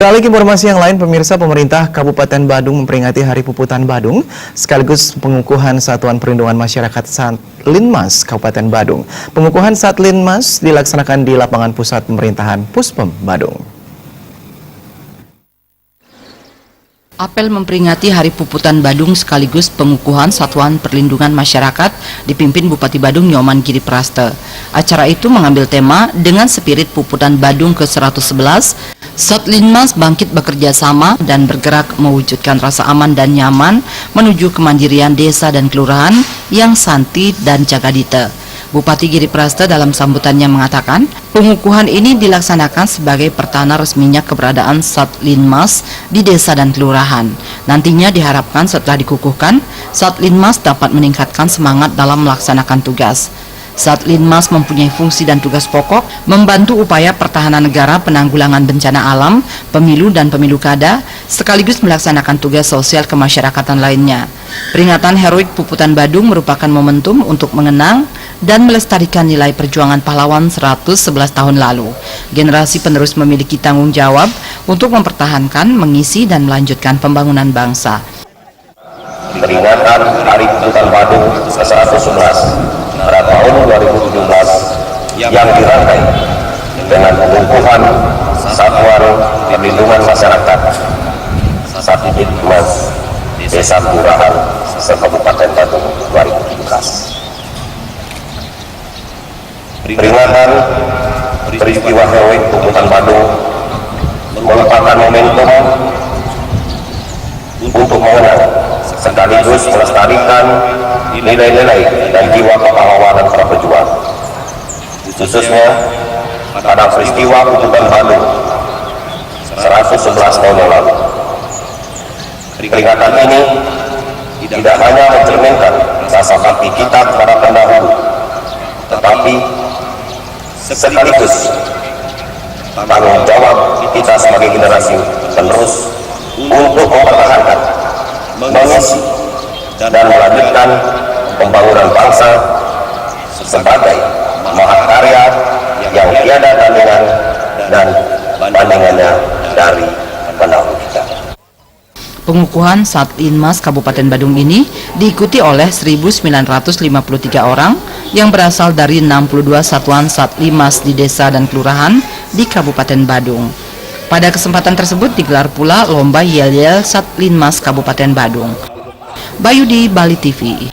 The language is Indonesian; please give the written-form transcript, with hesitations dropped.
Beralih ke informasi yang lain, pemirsa, pemerintah Kabupaten Badung memperingati Hari Puputan Badung sekaligus pengukuhan Satuan Perlindungan Masyarakat Satlinmas Kabupaten Badung. Pengukuhan Satlinmas dilaksanakan di lapangan pusat pemerintahan Puspem Badung. Apel memperingati Hari Puputan Badung sekaligus pengukuhan Satuan Perlindungan Masyarakat dipimpin Bupati Badung Nyoman Giripraste. Acara itu mengambil tema dengan spirit Puputan Badung ke-111, Satlinmas bangkit bekerja sama dan bergerak mewujudkan rasa aman dan nyaman menuju kemandirian desa dan kelurahan yang santi dan jagadite. Bupati Giripraste dalam sambutannya mengatakan, pengukuhan ini dilaksanakan sebagai pertanda resminya keberadaan Satlinmas di desa dan kelurahan. Nantinya diharapkan setelah dikukuhkan, Satlinmas dapat meningkatkan semangat dalam melaksanakan tugas. Satlinmas mempunyai fungsi dan tugas pokok membantu upaya pertahanan negara, penanggulangan bencana alam, pemilu dan pemilu kada, sekaligus melaksanakan tugas sosial kemasyarakatan lainnya. Peringatan heroik Puputan Badung merupakan momentum untuk mengenang dan melestarikan nilai perjuangan pahlawan 111 tahun lalu. Generasi penerus memiliki tanggung jawab untuk mempertahankan, mengisi dan melanjutkan pembangunan bangsa. Peringatan Hari Puputan Badung ke-111 pada tahun 2017 yang dirangkai dengan pengukuhan Satuan Perlindungan Masyarakat Satlinmas Desa Kelurahan se-Kabupaten Badung 2017. Peringatan peristiwa heroik Puputan Badung merupakan momentum untuk mengenang sekaligus melestarikan nilai-nilai dan jiwa kepahlawanan para pejuang, khususnya pada peristiwa Puputan Badung 111 tahun yang lalu. Peringatan ini tidak hanya mencerminkan rasa bakti kita kepada pendahulu, tetapi sekaligus tanggung jawab kita sebagai generasi penerus untuk mempertahankan, mengisi dan melanjutkan pembangunan bangsa sebagai mahakarya yang tiada tandingan dan bandingannya dari pendahulu kita. Pengukuhan Satlinmas Kabupaten Badung ini diikuti oleh 1.953 orang yang berasal dari 62 satuan Satlinmas di desa dan kelurahan di Kabupaten Badung. Pada kesempatan tersebut digelar pula lomba yel-yel Satlinmas Kabupaten Badung. Bayu di Bali TV.